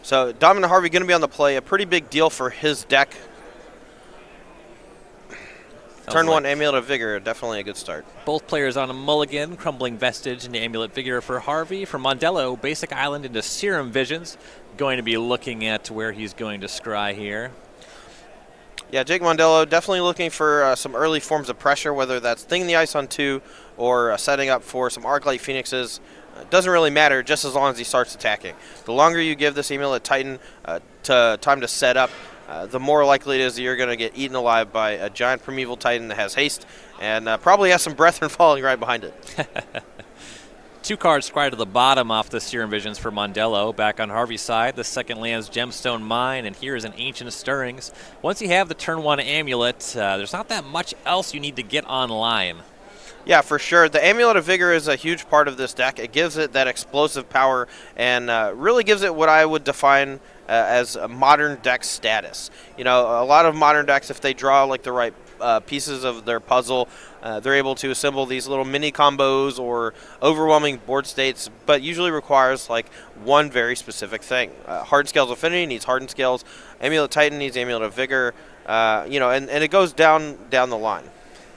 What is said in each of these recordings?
So Dominic Harvey going to be on the play. A pretty big deal for his deck. Turn one, Amulet of Vigor, definitely a good start. Both players on a mulligan, Crumbling Vestige into Amulet Vigor for Harvey. For Mondello, Basic Island into Serum Visions. Going to be looking at where he's going to scry here. Yeah, Jake Mondello definitely looking for some early forms of pressure, whether that's Thing the Ice on 2 or setting up for some Arclight Phoenixes. Doesn't really matter, just as long as he starts attacking. The longer you give this Amulet Titan time to set up, the more likely it is that you're going to get eaten alive by a giant Primeval Titan that has haste and probably has some Brethren falling right behind it. 2 cards scry to the bottom off the Serum Visions for Mondello. Back on Harvey's side, the second lands Gemstone Mine, and here is an Ancient Stirrings. Once you have the turn 1 Amulet, there's not that much else you need to get online. Yeah, for sure. The Amulet of Vigor is a huge part of this deck. It gives it that explosive power and really gives it what I would define as a modern deck status. You know, a lot of modern decks, if they draw like the right pieces of their puzzle, they're able to assemble these little mini combos or overwhelming board states, but usually requires like one very specific thing. Hardened Scales Affinity needs Hardened Scales. Amulet Titan needs Amulet of Vigor. You know, and it goes down the line.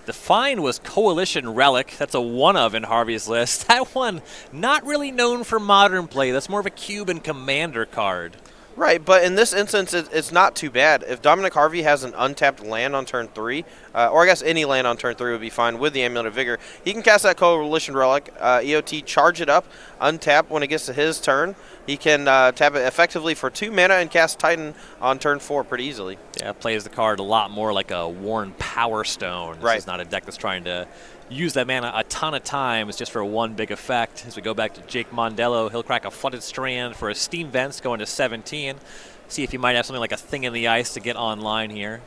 The find was Coalition Relic. That's a one-of in Harvey's list. That one, not really known for modern play. That's more of a cube and commander card. Right, but in this instance, it's not too bad. If Dominic Harvey has an untapped land on turn 3, or I guess any land on turn 3 would be fine with the Amulet of Vigor, he can cast that Coalition Relic, EOT, charge it up, untap when it gets to his turn. He can tap it effectively for 2 mana and cast Titan on turn 4 pretty easily. Yeah, plays the card a lot more like a Worn Power Stone. This is not a deck that's trying to use that mana a ton of times just for one big effect. As we go back to Jake Mondello, he'll crack a Flooded Strand for a Steam Vents going to 17. See if he might have something like a Thing in the Ice to get online here.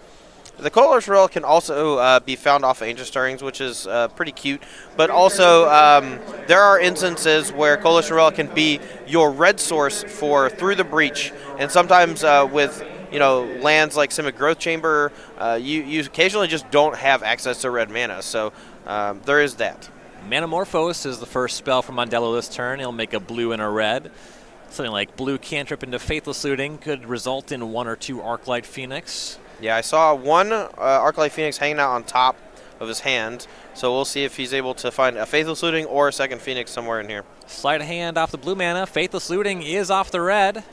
The Coalition Relic can also be found off of Ancient Stirrings, which is pretty cute. But also, there are instances where Coalition Relic can be your red source for Through the Breach. And sometimes with lands like Simic Growth Chamber, you occasionally just don't have access to red mana. So there is that. Manamorphose is the first spell from Mondello this turn. He'll make a blue and a red. Something like blue cantrip into Faithless Looting could result in 1 or 2 Arclight Phoenix. Yeah, I saw one Arclight Phoenix hanging out on top of his hand, so we'll see if he's able to find a Faithless Looting or a second Phoenix somewhere in here. Sleight of hand off the blue mana. Faithless Looting is off the red.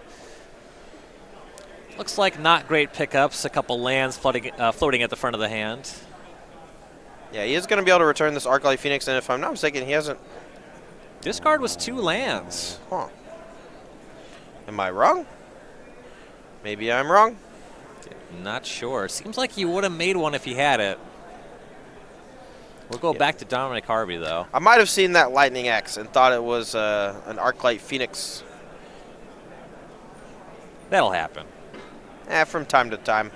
Looks like not great pickups. A couple lands floating at the front of the hand. Yeah, he is going to be able to return this Arclight Phoenix, and if I'm not mistaken, he hasn't... This card was 2 lands. Huh. Am I wrong? Maybe I'm wrong. Not sure. Seems like he would have made one if he had it. We'll go back to Dominic Harvey, though. I might have seen that Lightning Axe and thought it was an Arclight Phoenix. That'll happen. From time to time.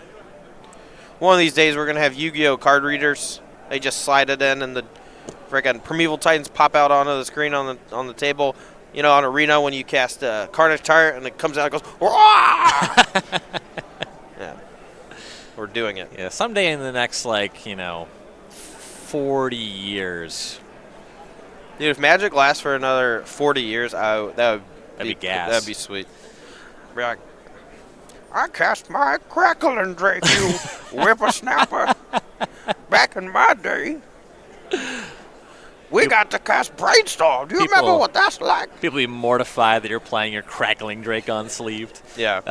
One of these days, we're going to have Yu-Gi-Oh! Card readers. They just slide it in, and the freaking Primeval Titans pop out onto the screen on the table. You know, on Arena when you cast Carnage Tyrant, and it comes out and goes, "Wah!" Yeah. We're doing it. Yeah, someday in the next, 40 years. Dude, if Magic lasts for another 40 years, that'd be gas. That'd be sweet. Be like, I cast my Crackling Drake, you whippersnapper. Back in my day, we got to cast Brainstorm. Do you remember what that's like? People be mortified that you're playing your Crackling Drake unsleeved. Yeah.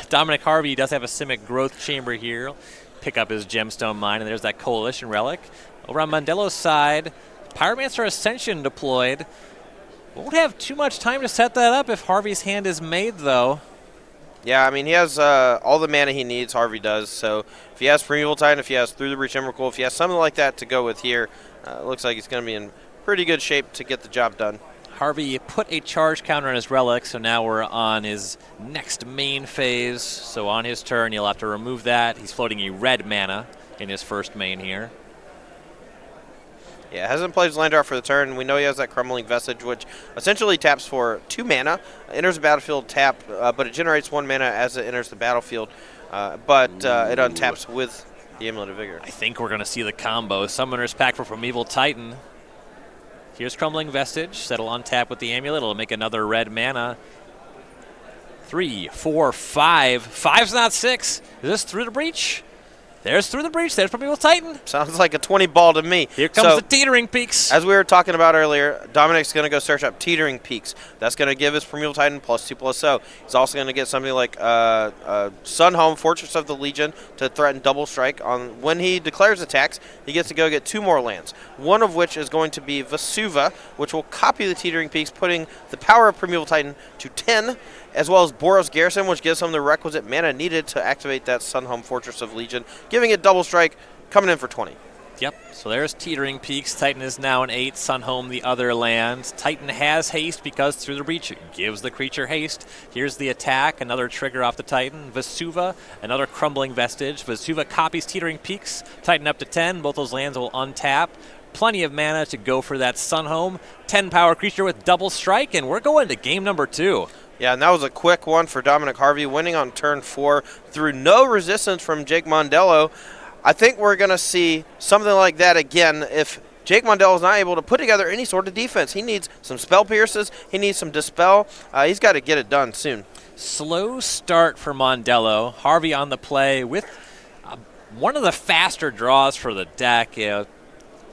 Dominic Harvey does have a Simic Growth Chamber here. Pick up his Gemstone Mine, and there's that Coalition Relic. Over on Mondello's side, Pyromancer Ascension deployed. Won't have too much time to set that up if Harvey's hand is made, though. Yeah, I mean, he has all the mana he needs, Harvey does. So if he has Primeval Titan, if he has Through the Breach Emrakul, if he has something like that to go with here, looks like he's going to be in pretty good shape to get the job done. Harvey put a charge counter on his relic, so now we're on his next main phase. So on his turn, he'll have to remove that. He's floating a red mana in his first main here. Yeah, hasn't played his land art for the turn. We know he has that Crumbling Vestige, which essentially taps for 2 mana, enters the battlefield tap, but it generates 1 mana as it enters the battlefield, but it untaps with the Amulet of Vigor. I think we're going to see the combo. Summoner's Pack for Primeval Titan. Here's Crumbling Vestige. That'll untap with the Amulet. It'll make another red mana. 3, 4, 5. 5's not 6. Is this through the breach? There's through the breach. There's Primeval Titan. Sounds like a 20 ball to me. Here comes the Teetering Peaks. As we were talking about earlier, Dominic's going to go search up Teetering Peaks. That's going to give his Primeval Titan +2/+0. He's also going to get something like Sunhome, Fortress of the Legion, to threaten double strike. When he declares attacks, he gets to go get 2 more lands, one of which is going to be Vesuva, which will copy the Teetering Peaks, putting the power of Primeval Titan to 10, as well as Boros Garrison, which gives him the requisite mana needed to activate that Sunhome, Fortress of Legion, giving it double strike, coming in for 20. Yep, so there's Teetering Peaks. Titan is now an 8. Sunhome, the other land. Titan has haste because through the breach it gives the creature haste. Here's the attack, another trigger off the Titan. Vesuva, another crumbling vestige. Vesuva copies Teetering Peaks. Titan up to 10. Both those lands will untap. Plenty of mana to go for that Sunhome. 10 power creature with double strike, and we're going to game number 2. Yeah, and that was a quick one for Dominic Harvey, winning on turn 4 through no resistance from Jake Mondello. I think we're going to see something like that again if Jake Mondello is not able to put together any sort of defense. He needs some Spell Pierces. He needs some Dispel. He's got to get it done soon. Slow start for Mondello. Harvey on the play with one of the faster draws for the deck.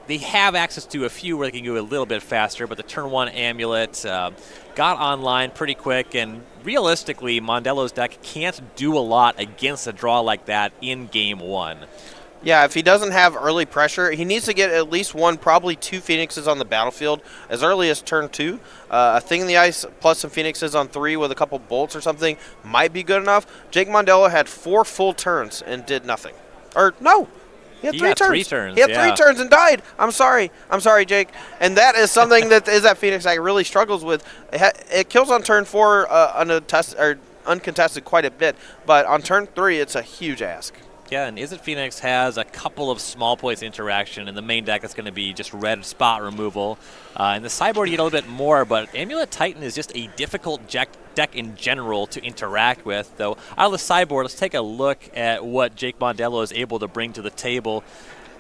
They have access to a few where they can go a little bit faster, but the turn 1 Amulet got online pretty quick, and realistically, Mondello's deck can't do a lot against a draw like that in game 1. Yeah, if he doesn't have early pressure, he needs to get at least 1, probably 2 Phoenixes on the battlefield as early as turn 2. A Thing in the Ice plus some Phoenixes on 3 with a couple bolts or something might be good enough. Jake Mondello had 4 full turns and did nothing. Or, no. He had 3 turns. He had 3 turns and died. I'm sorry, Jake. And that is something that Phoenix deck really struggles with. It kills on turn 4 uncontested quite a bit, but on turn 3, it's a huge ask. Yeah, and Izzet Phoenix has a couple of small points interaction. In the main deck, it's going to be just red spot removal. In the sideboard, you get a little bit more, but Amulet Titan is just a difficult deck in general to interact with. Though out of the sideboard, let's take a look at what Jake Mondello is able to bring to the table.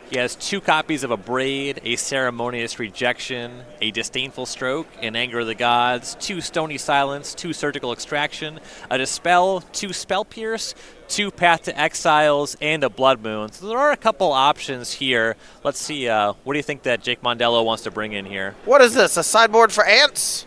He has 2 copies of a Braid, a Ceremonious Rejection, a Disdainful Stroke, an Anger of the Gods, 2 Stony Silence, 2 Surgical Extraction, a Dispel, 2 Spell Pierce, 2 Path to Exiles, and a Blood Moon. So there are a couple options here. Let's see, what do you think that Jake Mondello wants to bring in here? What is this, a sideboard for ants?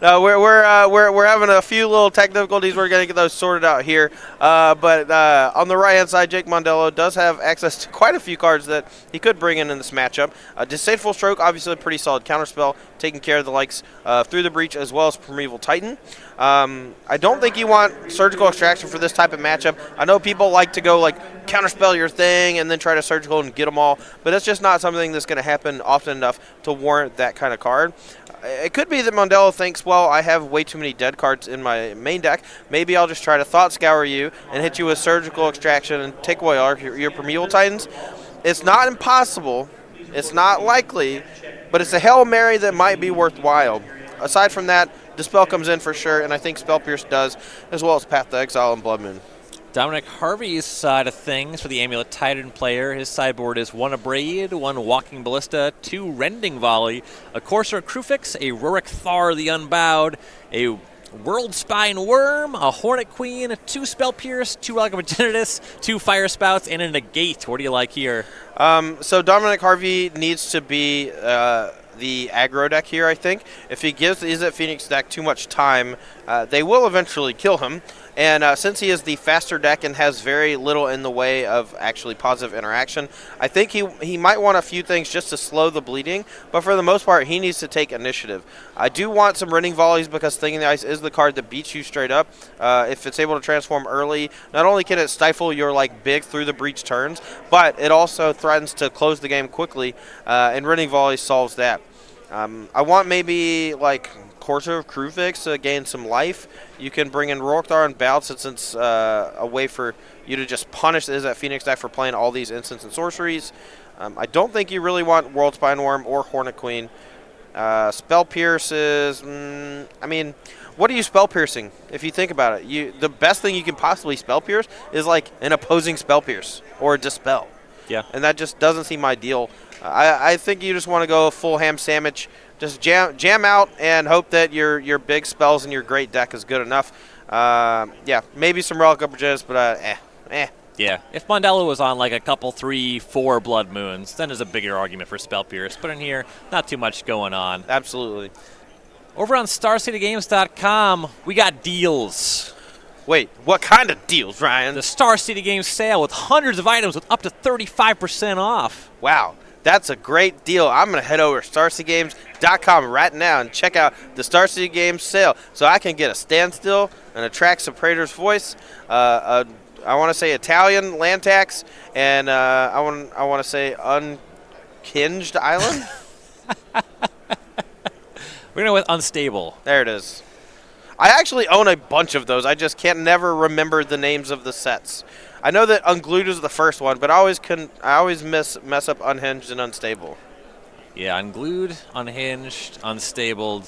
No, we're having a few little tech difficulties. We're going to get those sorted out here. But on the right-hand side, Jake Mondello does have access to quite a few cards that he could bring in this matchup. Disdainful Stroke, obviously a pretty solid counterspell, taking care of the likes Through the Breach as well as Primeval Titan. I don't think you want Surgical Extraction for this type of matchup. I know people like to go like counterspell your thing and then try to surgical and get them all, but it's just not something that's going to happen often enough to warrant that kind of card. It could be that Mondello thinks, well, I have way too many dead cards in my main deck. Maybe I'll just try to Thought Scour you and hit you with Surgical Extraction and take away all your Primeval Titans. It's not impossible. It's not likely, but it's a Hail Mary that might be worthwhile. Aside from that, Dispel comes in for sure, and I think Spell Pierce does, as well as Path to Exile and Blood Moon. Dominic Harvey's side of things for the Amulet Titan player, his sideboard is 1 Abrade, 1 Walking Ballista, 2 Rending Volley, a Courser Crufix, a Rurik Thar the Unbowed, a World Spine Worm, a Hornet Queen, 2 Spell Pierce, 2 Relic of Progenitus, 2 Fire Spouts, and a Negate. What do you like here? So Dominic Harvey needs to be the aggro deck here, I think. If he gives the Izzet Phoenix deck too much time, they will eventually kill him. And since he is the faster deck and has very little in the way of actually positive interaction, I think he might want a few things just to slow the bleeding, but for the most part, he needs to take initiative. I do want some Rending Volleys because Thing in the Ice is the card that beats you straight up. If it's able to transform early, not only can it stifle your big Through the Breach turns, but it also threatens to close the game quickly, and Rending Volleys solves that. I want maybe Courser of Crufix to gain some life. You can bring in Rorthar and Bout since it's a way for you to just punish the Izzet Phoenix deck for playing all these instants and sorceries. I don't think you really want World Spine Worm or Hornet Queen. Spell Pierces, I mean, what are you Spell Piercing? If you think about it, the best thing you can possibly Spell Pierce is an opposing Spell Pierce or a Dispel. Yeah. And that just doesn't seem ideal. I think you just want to go full ham sandwich, Just jam out and hope that your big spells and your great deck is good enough. Yeah, maybe some Relic Opportunists, but Yeah, if Mondello was on like a couple 3, 4 Blood Moons, then there's a bigger argument for Spell Pierce. But in here, not too much going on. Absolutely. Over on StarCityGames.com, we got deals. Wait, what kind of deals, Ryan? The Star City Games sale with hundreds of items with up to 35% off. Wow, that's a great deal. I'm going to head over to StarCityGames.com right now and check out the Star City Games sale so I can get a Standstill, an Attracts of Praetor's Voice, I want to say Italian land tax, and I want to say Unhinged Island. We're going to go with Unstable. There it is. I actually own a bunch of those. I just can't never remember the names of the sets. I know that Unglued is the first one, but I always mess up Unhinged and Unstable. Yeah, Unglued, Unhinged, Unstable.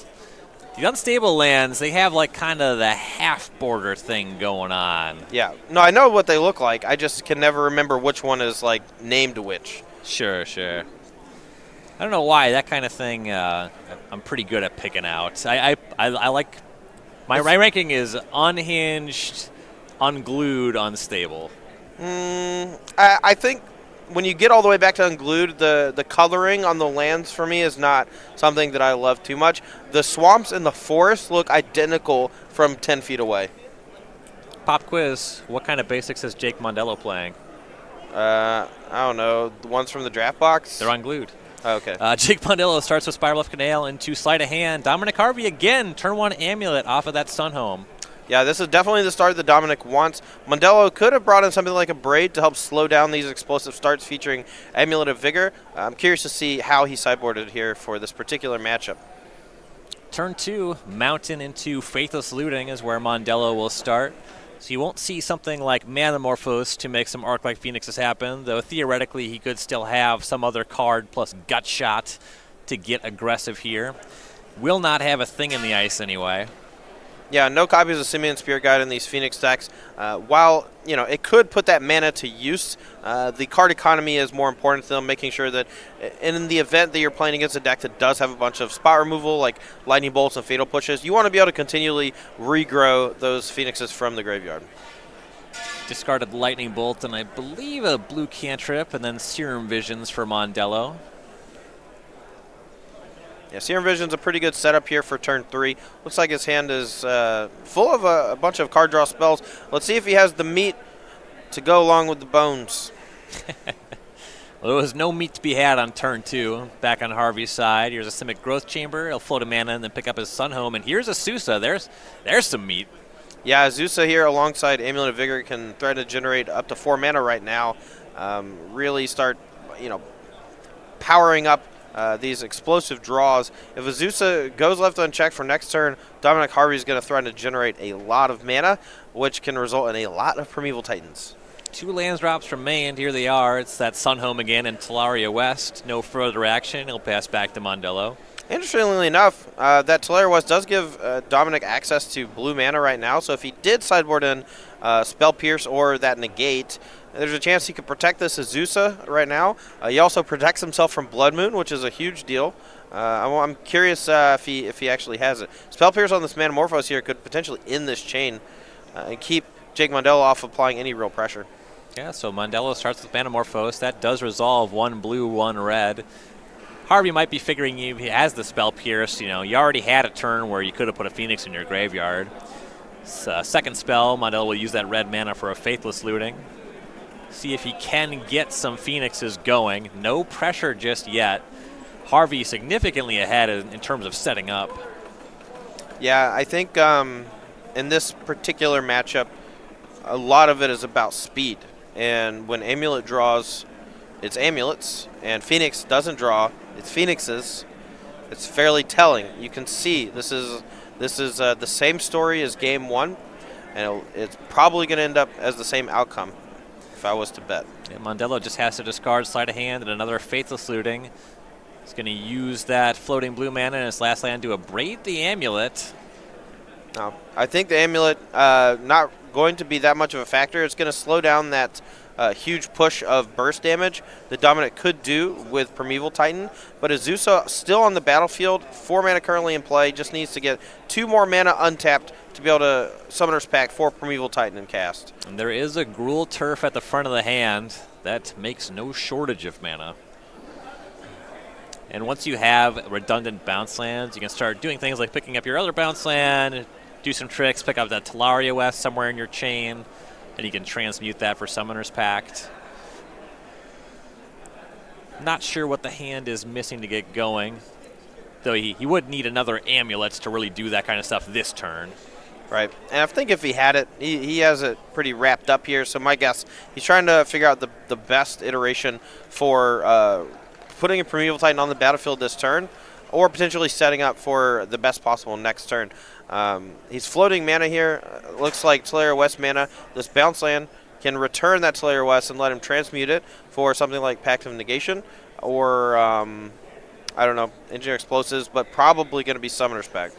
The Unstable lands, they have like kind of the half border thing going on. Yeah. No, I know what they look like. I just can never remember which one is like named which. Sure. I don't know why. That kind of thing I'm pretty good at picking out. I like... My ranking is Unhinged, Unglued, Unstable. I think when you get all the way back to Unglued, the coloring on the lands for me is not something that I love too much. The swamps and the forest look identical from 10 feet away. Pop quiz. What kind of basics is Jake Mondello playing? I don't know. The ones from the draft box? They're Unglued. Oh, okay. Jake Mondello starts with Spiral of Canal into Sleight of Hand. Dominic Harvey again, turn 1 Amulet off of that Sun Home. Yeah, this is definitely the start that Dominic wants. Mondello could have brought in something like a Braid to help slow down these explosive starts featuring Amulet of Vigor. I'm curious to see how he sideboarded here for this particular matchup. Turn 2, Mountain into Faithless Looting is where Mondello will start. So you won't see something like Manamorphose to make some Arc-like Phoenixes happen, though theoretically he could still have some other card plus Gut Shot to get aggressive here. Will not have a thing in the ice anyway. Yeah, no copies of Simian Spirit Guide in these Phoenix decks. While it could put that mana to use, the card economy is more important to them, making sure that in the event that you're playing against a deck that does have a bunch of spot removal, like Lightning Bolts and Fatal Pushes, you want to be able to continually regrow those Phoenixes from the graveyard. Discarded Lightning Bolt and I believe a blue cantrip, and then Serum Visions for Mondello. Yeah, Serum Vision's a pretty good setup here for turn 3. Looks like his hand is full of a bunch of card draw spells. Let's see if he has the meat to go along with the bones. Well, there was no meat to be had on turn 2. Back on Harvey's side, here's a Simic Growth Chamber. He'll float a mana and then pick up his Sun Home. And here's a Sousa. There's some meat. Yeah, Sousa here alongside Amulet of Vigor can threaten to generate up to 4 mana right now. Really start, powering up these explosive draws. If Azusa goes left unchecked for next turn, Dominic Harvey is going to threaten to generate a lot of mana, which can result in a lot of Primeval Titans. 2 lands drops remained. Here they are. It's that Sun Home again and Talaria West. No further action. He'll pass back to Mondello. Interestingly enough, that Talaria West does give Dominic access to blue mana right now, so if he did sideboard in Spell Pierce or that Negate, there's a chance he could protect this Azusa right now. He also protects himself from Blood Moon, which is a huge deal. I'm curious if he actually has it. Spell Pierce on this Manamorphose here could potentially end this chain and keep Jake Mondello off applying any real pressure. Yeah, so Mondello starts with Manamorphose. That does resolve 1 blue, 1 red. Harvey might be figuring if he has the Spell Pierce, you already had a turn where you could have put a Phoenix in your graveyard. Second spell, Mondello will use that red mana for a Faithless Looting. See if he can get some Phoenixes going. No pressure just yet. Harvey significantly ahead in terms of setting up. Yeah, I think in this particular matchup, a lot of it is about speed. And when Amulet draws, it's Amulets, and Phoenix doesn't draw, it's Phoenixes. It's fairly telling. You can see this is the same story as Game 1, and it's probably going to end up as the same outcome if I was to bet. Yeah, Mondello just has to discard Sleight of Hand and another Faithless Looting. He's going to use that floating blue mana in his last land to abrade the Amulet. No, I think the Amulet not going to be that much of a factor. It's going to slow down that huge push of burst damage that Dominic could do with Primeval Titan. But Azusa still on the battlefield, 4 mana currently in play, just needs to get 2 more mana untapped to be able to Summoner's Pact for Primeval Titan and cast. And there is a Gruul Turf at the front of the hand. That makes no shortage of mana. And once you have redundant bounce lands, you can start doing things like picking up your other bounce land, do some tricks, pick up that Talaria West somewhere in your chain, and you can transmute that for Summoner's Pact. Not sure what the hand is missing to get going, though he would need another Amulets to really do that kind of stuff this turn. Right, and I think if he had it, he has it pretty wrapped up here, so my guess, he's trying to figure out the best iteration for putting a Primeval Titan on the battlefield this turn, or potentially setting up for the best possible next turn. He's floating mana here. Looks like Talaria West mana. This bounce land can return that Talaria West and let him transmute it for something like Pact of Negation, or, I don't know, Engineer Explosives, but probably going to be Summoner's Pact.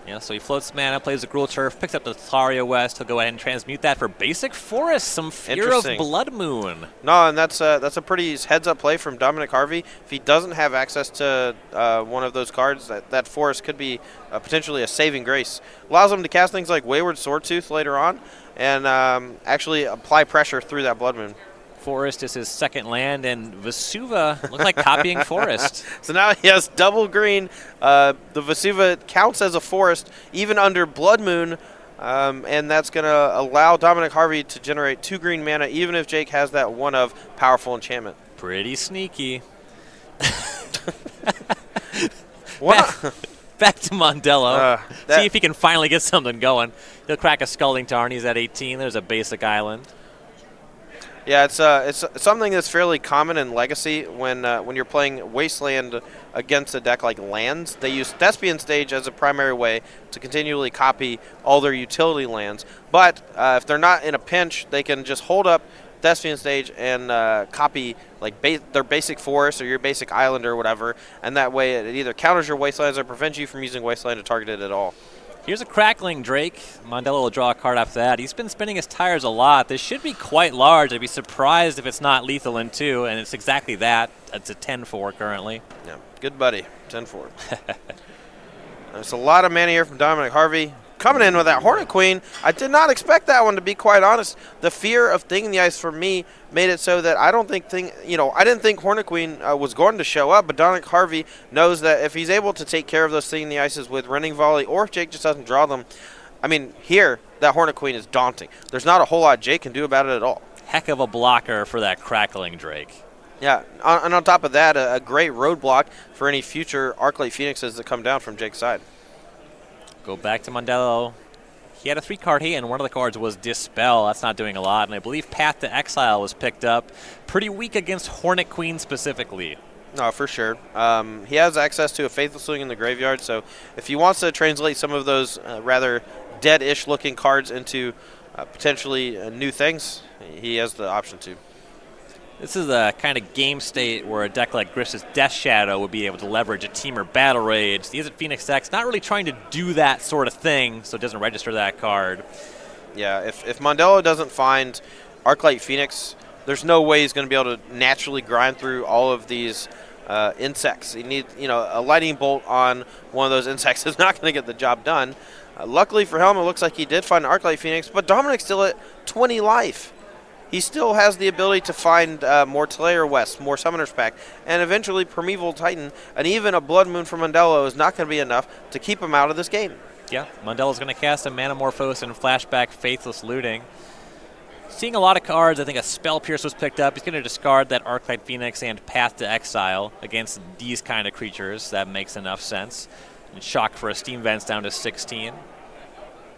Yeah, so he floats mana, plays the Gruul Turf, picks up the Talaria West. He'll go ahead and transmute that for basic Forest, some Fear of Blood Moon. No, and that's a pretty heads-up play from Dominic Harvey. If he doesn't have access to one of those cards, that Forest could be potentially a saving grace. Allows him to cast things like Wayward Swordtooth later on and actually apply pressure through that Blood Moon. Forest is his second land, and Vesuva look like copying Forest. So now he has double green. The Vesuva counts as a forest even under Blood Moon, and that's going to allow Dominic Harvey to generate 2 green mana even if Jake has that one of Powerful Enchantment. Pretty sneaky. Back to Mondello. See if he can finally get something going. He'll crack a Scalding Tarn. He's at 18. There's a basic island. Yeah, it's something that's fairly common in Legacy when you're playing Wasteland against a deck like lands. They use Thespian Stage as a primary way to continually copy all their utility lands. But if they're not in a pinch, they can just hold up Thespian Stage and copy like their basic forest or your basic island or whatever, and that way it either counters your Wastelands or prevents you from using Wasteland to target it at all. Here's a Crackling Drake. Mondello will draw a card after that. He's been spinning his tires a lot. This should be quite large. I'd be surprised if it's not lethal in 2, and it's exactly that. It's a 10-4 currently. Yeah, good buddy, 10-4. There's a lot of mana here from Dominic Harvey. Coming in with that Hornet Queen. I did not expect that one, to be quite honest. The fear of Thing in the Ice for me made it so that I didn't think Hornet Queen was going to show up, but Dominic Harvey knows that if he's able to take care of those Thing in the Ices with Rending Volley, or if Jake just doesn't draw them, I mean, here, that Hornet Queen is daunting. There's not a whole lot Jake can do about it at all. Heck of a blocker for that Crackling Drake. Yeah, and on top of that, a great roadblock for any future Arclight Phoenixes that come down from Jake's side. Go back to Mondello. He had a 3-card hit, and one of the cards was Dispel. That's not doing a lot, and I believe Path to Exile was picked up. Pretty weak against Hornet Queen specifically. No, for sure. He has access to a Faithful Swing in the graveyard, so if he wants to translate some of those rather dead-ish looking cards into potentially new things, he has the option to. This is a kind of game state where a deck like Grish's Death Shadow would be able to leverage a Teamer Battle Rage. The Izzet Phoenix deck's not really trying to do that sort of thing, so it doesn't register that card. Yeah, if Mondello doesn't find Arclight Phoenix, there's no way he's going to be able to naturally grind through all of these insects. You need, a Lightning Bolt on one of those insects is not going to get the job done. Luckily for him, it looks like he did find Arclight Phoenix, but Dominic's still at 20 life. He still has the ability to find more Talaria West, more Summoner's Pact, and eventually Primeval Titan, and even a Blood Moon from Mondello is not going to be enough to keep him out of this game. Yeah, Mondello's going to cast a Manamorphose and Flashback Faithless Looting. Seeing a lot of cards, I think a Spell Pierce was picked up. He's going to discard that Arclight Phoenix and Path to Exile against these kind of creatures. That makes enough sense. And Shock for a Steam Vents down to 16.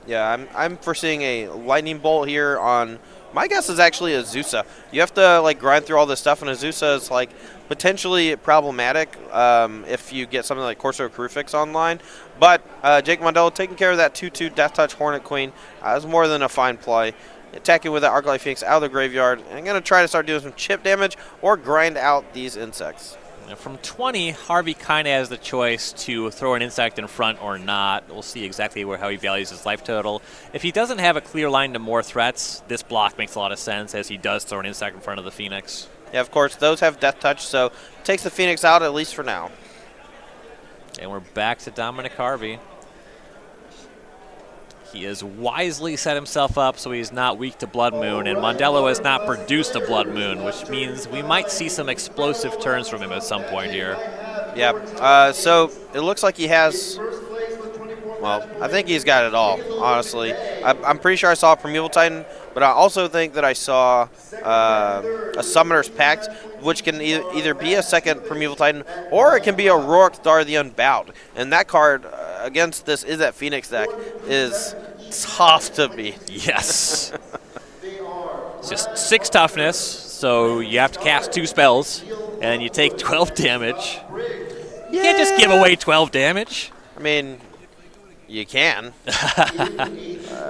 Yeah, I'm foreseeing a Lightning Bolt here on... My guess is actually Azusa. You have to grind through all this stuff, and Azusa is potentially problematic if you get something like Corso Crucifix online. But Jake Mondello taking care of that 2/2 Death Touch Hornet Queen is more than a fine play. Attacking with that Arclight Phoenix out of the graveyard, and I'm going to try to start doing some chip damage or grind out these insects. Now from 20, Harvey kind of has the choice to throw an insect in front or not. We'll see exactly how he values his life total. If he doesn't have a clear line to more threats, this block makes a lot of sense, as he does throw an insect in front of the Phoenix. Yeah, of course, those have Death Touch, so takes the Phoenix out at least for now. And we're back to Dominic Harvey. He has wisely set himself up so he's not weak to Blood Moon, and Mondello has not produced a Blood Moon, which means we might see some explosive turns from him at some point here. Yeah, so it looks like he has, well, I think he's got it all, honestly. I'm pretty sure I saw a Primeval Titan, but I also think that I saw a Summoner's Pact, which can either be a second Primeval Titan, or it can be a Rourke Star the Unbowed. And that card against this Is That Phoenix deck is tough to beat. Yes. It's just 6 toughness, so you have to cast 2 spells, and you take 12 damage. You can't just give away 12 damage. I mean, you can.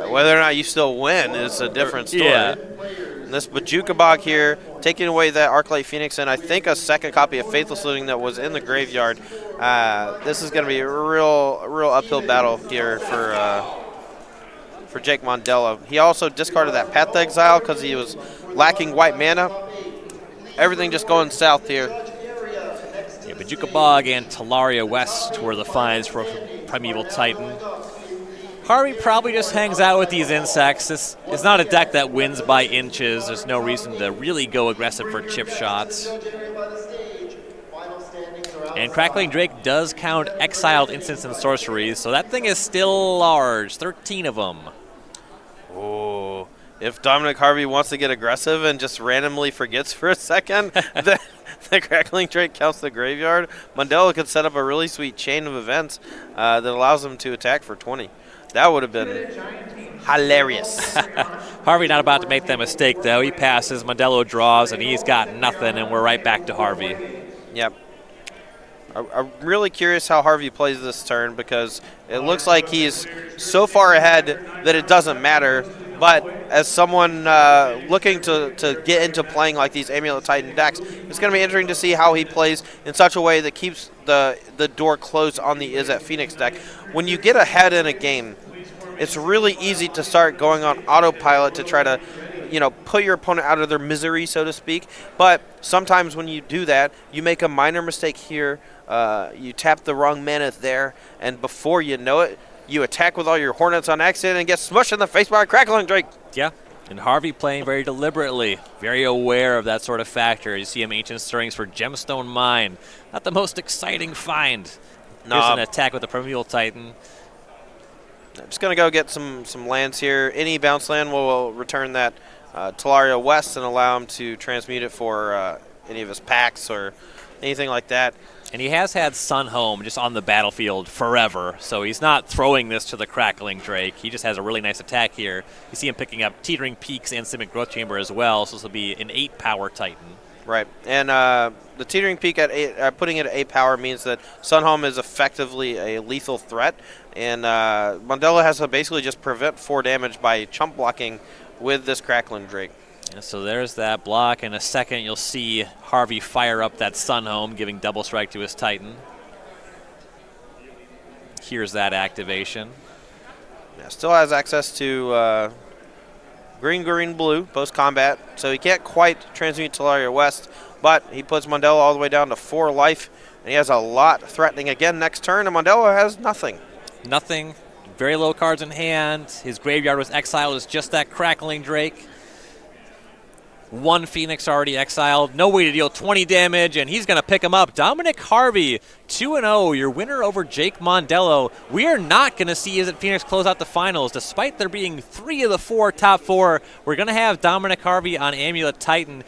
Whether or not you still win is a different story. Yeah. And this Bajuka Bog here, taking away that Arclight Phoenix and I think a second copy of Faithless Looting that was in the graveyard. This is going to be a real uphill battle here for Jake Mondello. He also discarded that Path to Exile because he was lacking white mana. Everything just going south here. Yeah, Bajuka Bog and Talaria West were the finds for Primeval Titan. Harvey probably just hangs out with these insects. This is not a deck that wins by inches. There's no reason to really go aggressive for chip shots. And Crackling Drake does count exiled instants and sorceries, so that thing is still large, 13 of them. Oh, if Dominic Harvey wants to get aggressive and just randomly forgets for a second that the Crackling Drake counts the graveyard, Mondello could set up a really sweet chain of events that allows him to attack for 20. That would have been hilarious. Harvey not about to make that mistake, though. He passes, Mondello draws, and he's got nothing, and we're right back to Harvey. Yep. I'm really curious how Harvey plays this turn because it looks like he's so far ahead that it doesn't matter. But as someone looking to get into playing like these Amulet Titan decks, it's going to be interesting to see how he plays in such a way that keeps the door closed on the Is That Phoenix deck. When you get ahead in a game, it's really easy to start going on autopilot to try to, put your opponent out of their misery, so to speak. But sometimes when you do that, you make a minor mistake here. You tap the wrong mana there, and before you know it, you attack with all your Hornets on accident and get smushed in the face by a Crackling Drake. Yeah, and Harvey playing very deliberately, very aware of that sort of factor. You see him Ancient Stirrings for Gemstone Mine. Not the most exciting find. Here's an attack with the Primeval Titan. I'm just going to go get some lands here. Any bounce land will return that Talaria West and allow him to transmute it for any of his packs or anything like that. And he has had Sun Home just on the battlefield forever, so he's not throwing this to the Crackling Drake. He just has a really nice attack here. You see him picking up Teetering Peaks and Simic Growth Chamber as well, so this will be an 8-power Titan. Right, and the Teetering Peak at 8, putting it at 8 power means that Sunhome is effectively a lethal threat, and Mondello has to basically just prevent 4 damage by chump blocking with this Crackling Drake. Yeah, so there's that block. In a second, you'll see Harvey fire up that Sunhome, giving double strike to his Titan. Here's that activation. Yeah, still has access to green, blue, post-combat, so he can't quite transmute Talaria West, but he puts Mondello all the way down to 4 life, and he has a lot threatening again next turn, and Mondello has nothing. Nothing. Very low cards in hand. His graveyard was exiled as just that Crackling Drake. 1 Phoenix already exiled. No way to deal 20 damage, and he's going to pick him up. Dominic Harvey, 2-0, your winner over Jake Mondello. We are not going to see Is It Phoenix close out the finals. Despite there being 3 of the 4 top 4, we're going to have Dominic Harvey on Amulet Titan.